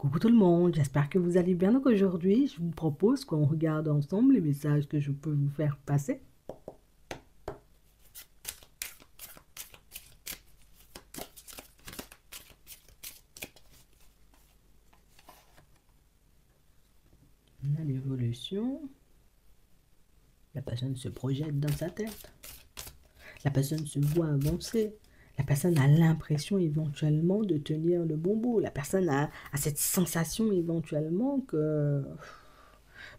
Coucou tout le monde, j'espère que vous allez bien. Donc aujourd'hui, je vous propose qu'on regarde ensemble les messages que je peux vous faire passer. On a l'évolution. La personne se projette dans sa tête. La personne se voit avancer. La personne a l'impression éventuellement de tenir le bon bout. La personne a cette sensation éventuellement que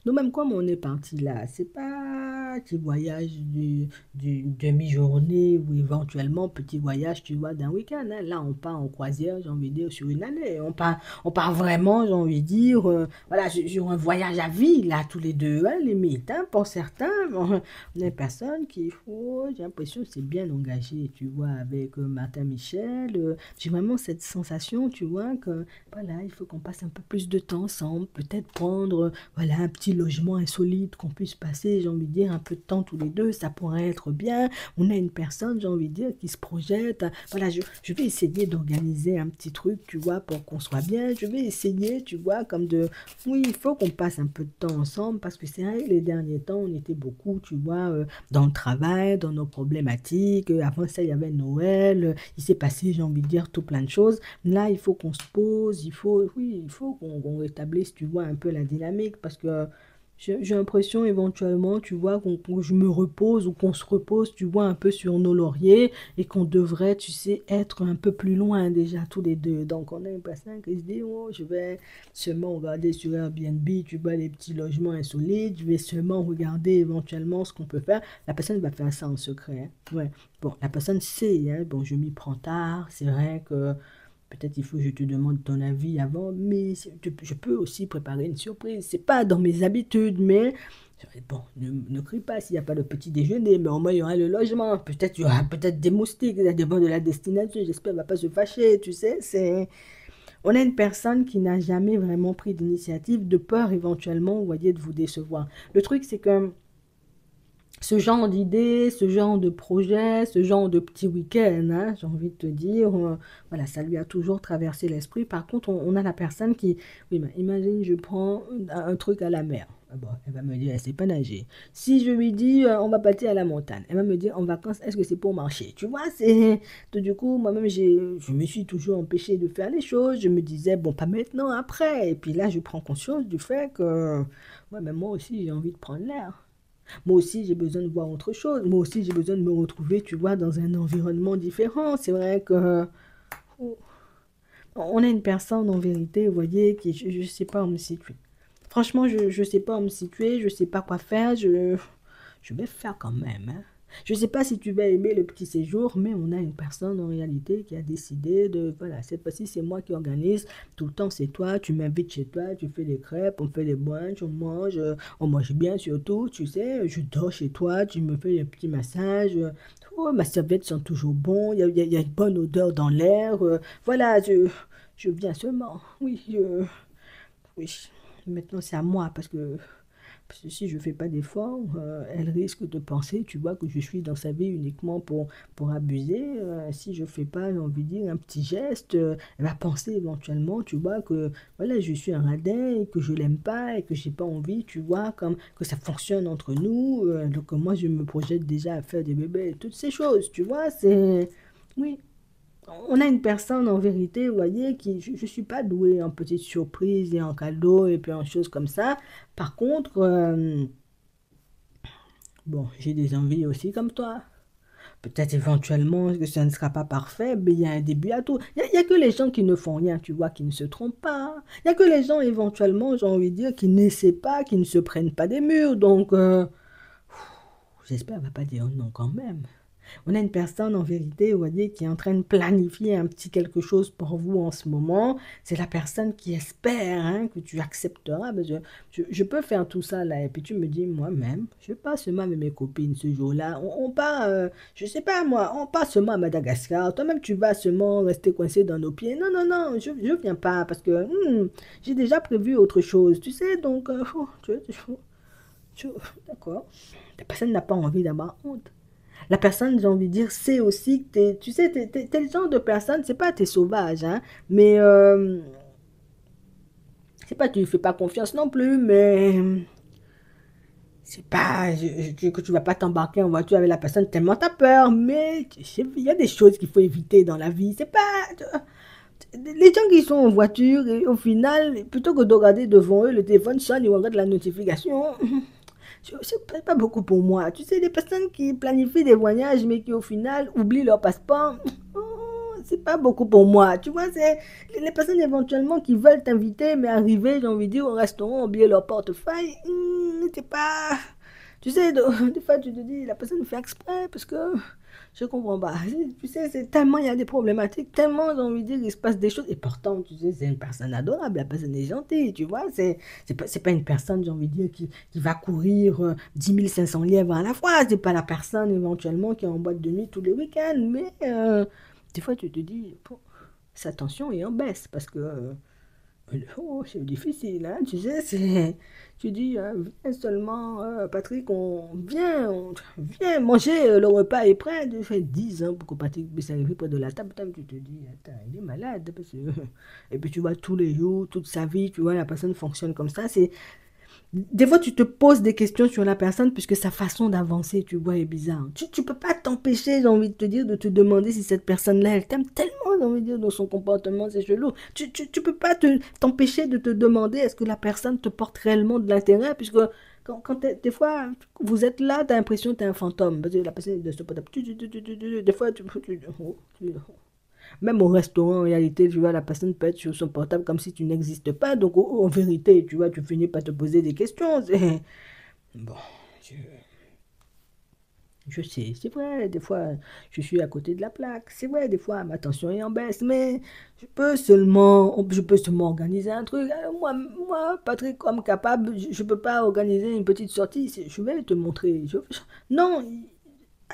nous-mêmes, comme on est parti là, c'est pas petit voyage d'une demi-journée ou éventuellement petit voyage, tu vois, d'un week-end, hein. Là, on part en croisière, j'ai envie de dire, sur une année. On part vraiment, j'ai envie de dire, voilà, sur un voyage à vie, là, tous les deux, hein, limite, hein, pour certains. Bon, on est personnes qui, oh, j'ai l'impression que c'est bien engagé, tu vois, avec Martin Michel. J'ai vraiment cette sensation, tu vois, que voilà, il faut qu'on passe un peu plus de temps ensemble, peut-être prendre, voilà, un petit logement insolite qu'on puisse passer, j'ai envie de dire, un peu de temps tous les deux, ça pourrait être bien. On a une personne, j'ai envie de dire, qui se projette. Voilà, je vais essayer d'organiser un petit truc, tu vois, pour qu'on soit bien. Je vais essayer, tu vois, comme de... Oui, il faut qu'on passe un peu de temps ensemble parce que c'est vrai, les derniers temps, on était beaucoup, tu vois, dans le travail, dans nos problématiques. Avant ça, il y avait Noël. Il s'est passé, j'ai envie de dire, tout plein de choses. Là, il faut qu'on se pose, oui, il faut qu'on rétablisse, tu vois, un peu la dynamique parce que j'ai l'impression éventuellement, tu vois, que je me repose ou qu'on se repose, tu vois, un peu sur nos lauriers et qu'on devrait, tu sais, être un peu plus loin déjà tous les deux. Donc, on a une personne qui se dit, oh, je vais seulement regarder sur Airbnb, tu vois, les petits logements insolites, je vais seulement regarder éventuellement ce qu'on peut faire. La personne va faire ça en secret, hein. Ouais. Bon, la personne sait, hein, bon, je m'y prends tard, c'est vrai que peut-être il faut que je te demande ton avis avant, mais je peux aussi préparer une surprise. C'est pas dans mes habitudes, mais bon, ne crie pas s'il n'y a pas le petit déjeuner, mais au moins il y aura le logement. Peut-être il y aura peut-être des moustiques, ça dépend de la destination. J'espère qu'elle ne va pas se fâcher, tu sais. On a une personne qui n'a jamais vraiment pris d'initiative, de peur éventuellement, vous voyez, de vous décevoir. Le truc, c'est que ce genre d'idées, ce genre de projet, ce genre de petit week-end, hein, j'ai envie de te dire, voilà, ça lui a toujours traversé l'esprit. Par contre, on a la personne qui, oui, mais imagine, je prends un truc à la mer. Ah bon, elle va me dire, elle sait pas nager. Si je lui dis, on va partir à la montagne, elle va me dire, en vacances, est-ce que c'est pour marcher? Tu vois, c'est... Donc, du coup, moi-même, je me suis toujours empêché de faire les choses. Je me disais, bon, pas maintenant, après. Et puis là, je prends conscience du fait que, ouais, mais moi aussi, j'ai envie de prendre l'air. Moi aussi, j'ai besoin de voir autre chose. Moi aussi, j'ai besoin de me retrouver, tu vois, dans un environnement différent. C'est vrai que on a une personne en vérité, vous voyez, qui je ne sais pas où me situer. Franchement, je ne sais pas où me situer, je ne sais pas quoi faire, je vais faire quand même, hein. Je ne sais pas si tu vas aimer le petit séjour, mais on a une personne en réalité qui a décidé de, voilà, cette fois-ci, c'est moi qui organise. Tout le temps, c'est toi, tu m'invites chez toi, tu fais des crêpes, on fait des brunchs, on mange bien surtout, tu sais, je dors chez toi, tu me fais des petits massages. Oh, ma serviette sent toujours bon, il y a une bonne odeur dans l'air. Voilà, je viens seulement. Oui, oui. Maintenant, c'est à moi parce que si je ne fais pas d'efforts, elle risque de penser, tu vois, que je suis dans sa vie uniquement pour abuser. Si je ne fais pas, j'ai envie de dire, un petit geste, elle va penser éventuellement, tu vois, que voilà, je suis un radin et que je l'aime pas et que j'ai pas envie, tu vois, comme que ça fonctionne entre nous. Donc moi, je me projette déjà à faire des bébés et toutes ces choses, tu vois, c'est... Oui, on a une personne en vérité, vous voyez, qui, je ne suis pas douée en petites surprises et en cadeaux et puis en choses comme ça. Par contre, bon, j'ai des envies aussi comme toi. Peut-être éventuellement que ça ne sera pas parfait, mais il y a un début à tout. Il y a que les gens qui ne font rien, tu vois, qui ne se trompent pas. Il n'y a que les gens éventuellement, j'ai envie de dire, qui n'essaient pas, qui ne se prennent pas des murs. Donc, j'espère qu'elle ne va pas dire non quand même. On a une personne en vérité, vous voyez, qui est en train de planifier un petit quelque chose pour vous en ce moment. C'est la personne qui espère, hein, que tu accepteras. Ben, je peux faire tout ça là. Et puis tu me dis, moi-même, je passe seulement avec mes copines ce jour-là. On part, je sais pas moi, on part seulement à Madagascar. Toi-même, tu vas seulement rester coincé dans nos pieds. Non, non, non, je viens pas parce que j'ai déjà prévu autre chose. Tu sais, donc, d'accord. La personne n'a pas envie d'avoir honte. La personne, j'ai envie de dire, sait aussi que tu sais, t'es le genre de personne, c'est pas t'es sauvage, hein, mais C'est pas que tu lui fais pas confiance non plus, mais c'est pas que tu vas pas t'embarquer en voiture avec la personne tellement t'as peur, mais il y a des choses qu'il faut éviter dans la vie. C'est pas les gens qui sont en voiture et au final, plutôt que de regarder devant eux, le téléphone sonne, ils regardent la notification. C'est pas beaucoup pour moi. Tu sais, des personnes qui planifient des voyages mais qui au final oublient leur passeport, c'est pas beaucoup pour moi. Tu vois, c'est les personnes éventuellement qui veulent t'inviter mais arriver, j'ai envie de dire, au restaurant, oublier leur portefeuille, c'est pas... Tu sais, des fois tu te dis, la personne fait exprès parce que je comprends pas. Tu sais, c'est tellement, il y a des problématiques, tellement, j'ai envie de dire, il se passe des choses. Et pourtant, tu sais, c'est une personne adorable, la personne est gentille, tu vois. C'est pas une personne, j'ai envie de dire, qui va courir 10 500 lièvres à la fois. C'est pas la personne, éventuellement, qui est en boîte de nuit tous les week-ends. Mais des fois, tu te dis, bon, sa tension est en baisse parce que oh, c'est difficile, hein, tu sais, tu dis, viens seulement, Patrick, viens manger, le repas est prêt. Ça fait 10 ans pour que Patrick puisse arriver près de la table. Tu te dis, attends, il est malade. Et puis tu vois tous les jours, toute sa vie, tu vois, la personne fonctionne comme ça. Des fois, tu te poses des questions sur la personne puisque sa façon d'avancer, tu vois, est bizarre. Tu peux pas t'empêcher, j'ai envie de te dire, de te demander si cette personne-là, elle t'aime tellement, j'ai envie de dire, dans son comportement, c'est chelou. Tu peux pas t'empêcher de te demander est-ce que la personne te porte réellement de l'intérêt puisque des fois, vous êtes là, tu as l'impression que tu es un fantôme. Parce que la personne est de ce pot. Des fois, même au restaurant, en réalité, tu vois, la personne peut être sur son portable comme si tu n'existes pas. Donc, en vérité, tu vois, tu finis par te poser des questions. Bon, je, je sais, c'est vrai, des fois, je suis à côté de la plaque. C'est vrai, des fois, ma tension est en baisse, mais je peux seulement organiser un truc. Alors, Patrick, comme capable, je peux pas organiser une petite sortie. Je vais te montrer. Non,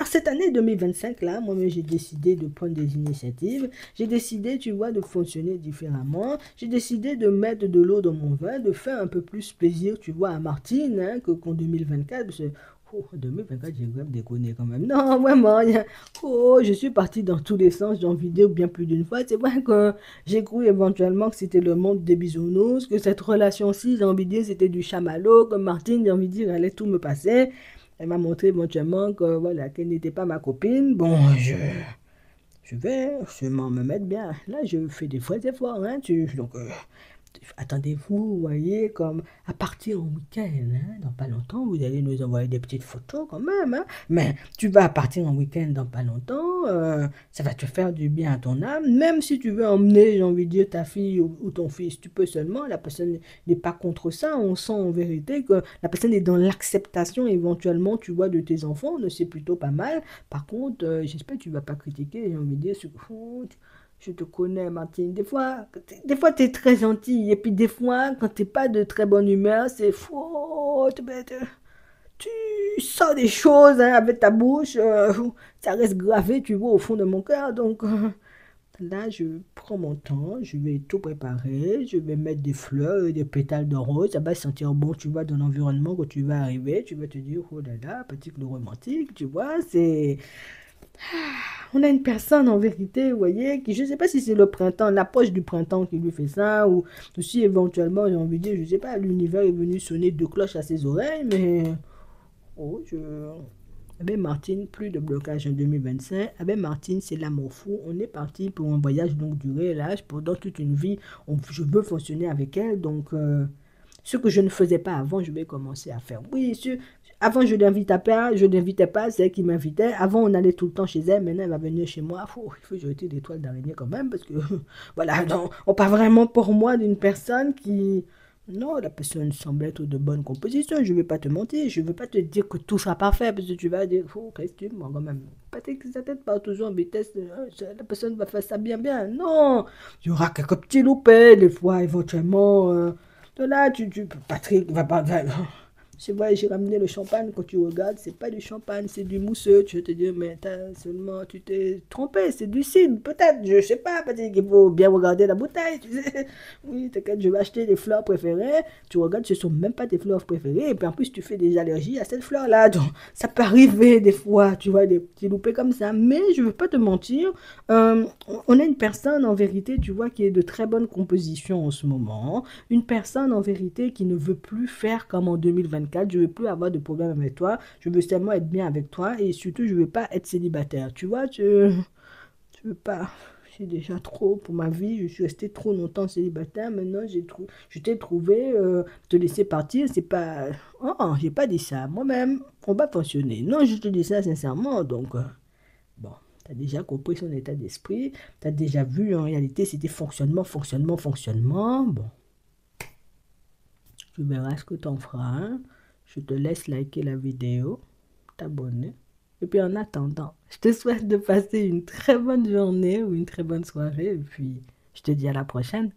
cette année 2025, là, moi-même, j'ai décidé de prendre des initiatives. J'ai décidé, tu vois, de fonctionner différemment. J'ai décidé de mettre de l'eau dans mon vin, de faire un peu plus plaisir, tu vois, à Martine, hein, qu'en 2024. Parce que, 2024, j'ai vraiment déconné quand même. Non, vraiment, je suis partie dans tous les sens, j'ai envie de dire bien plus d'une fois. C'est vrai que j'ai cru éventuellement que c'était le monde des bisounours, que cette relation-ci, j'ai envie de dire, c'était du chamallow, que Martine, j'ai envie de dire, elle allait tout me passer. Elle m'a montré éventuellement que voilà, qu'elle n'était pas ma copine. Bon, je vais sûrement me mettre bien. Là, je fais des vrais efforts. Hein, donc, attendez-vous, vous voyez, comme à partir au week-end, hein, dans pas longtemps, vous allez nous envoyer des petites photos quand même. Hein, mais tu vas partir en week-end dans pas longtemps, ça va te faire du bien à ton âme. Même si tu veux emmener, j'ai envie de dire, ta fille ou ton fils, tu peux seulement. La personne n'est pas contre ça. On sent en vérité que la personne est dans l'acceptation éventuellement, tu vois, de tes enfants. C'est plutôt pas mal. Par contre, j'espère que tu vas pas critiquer, j'ai envie de dire, je te connais, Martine. Des fois, tu es très gentil. Et puis, des fois, quand tu n'es pas de très bonne humeur, c'est faux. Tu sors des choses hein, avec ta bouche. Ça reste gravé, tu vois, au fond de mon cœur. Donc, là, je prends mon temps. Je vais tout préparer. Je vais mettre des fleurs et des pétales de rose. Ça va sentir bon, tu vois, dans l'environnement quand tu vas arriver. Tu vas te dire, oh là là, petit le romantique, tu vois, c'est... On a une personne en vérité, vous voyez, qui je ne sais pas si c'est le printemps, l'approche du printemps qui lui fait ça, ou si éventuellement, j'ai envie de dire, je ne sais pas, l'univers est venu sonner deux cloches à ses oreilles, mais oh, avec Martine, plus de blocage en 2025. Avec Martine, c'est l'amour fou. On est parti pour un voyage longue durée, là, pendant toute une vie, je veux fonctionner avec elle, donc ce que je ne faisais pas avant, je vais commencer à faire. Oui, avant, je l'invitais pas, c'est elle qui m'invitait. Avant, on allait tout le temps chez elle. Maintenant, elle va venir chez moi. Il faut jeter des toiles d'araignée quand même, parce que, voilà, donc, on parle vraiment pour moi d'une personne qui... Non, la personne semble être de bonne composition. Je ne vais pas te mentir. Je ne veux pas te dire que tout sera parfait, parce que tu vas dire, oh, qu'est-ce que tu moi quand même. Peut-être que sa tête part toujours en vitesse. La personne va faire ça bien, bien. Non, il y aura quelques petits loupés, des fois, éventuellement. De là, Patrick va pas... C'est vrai, j'ai ramené le champagne. Quand tu regardes, c'est pas du champagne, c'est du mousseux. Tu vas te dire, mais seulement, tu t'es trompé, c'est du cidre. Peut-être, je sais pas, peut-être qu'il faut bien regarder la bouteille. Tu sais. Oui, t'inquiète, je vais acheter des fleurs préférées. Tu regardes, ce sont même pas tes fleurs préférées. Et puis en plus, tu fais des allergies à cette fleur-là. Donc, ça peut arriver des fois, tu vois, des petits loupés comme ça. Mais je veux pas te mentir. euh, on a une personne, en vérité, tu vois, qui est de très bonne composition en ce moment. Une personne en vérité qui ne veut plus faire comme en 2024. Je ne veux plus avoir de problème avec toi. Je veux seulement être bien avec toi et surtout je ne veux pas être célibataire. Tu vois, tu veux pas. C'est déjà trop pour ma vie. Je suis restée trop longtemps célibataire. Maintenant, je t'ai trouvé. Te laisser partir, c'est pas. Oh, j'ai pas dit ça. Moi-même, on va fonctionner. Non, je te dis ça sincèrement. Donc, bon, tu as déjà compris son état d'esprit. Tu as déjà vu en réalité, c'était fonctionnement, fonctionnement, fonctionnement. Bon. Tu verras ce que tu en feras. Hein. Je te laisse liker la vidéo, t'abonner. Et puis en attendant, je te souhaite de passer une très bonne journée ou une très bonne soirée. Et puis, je te dis à la prochaine.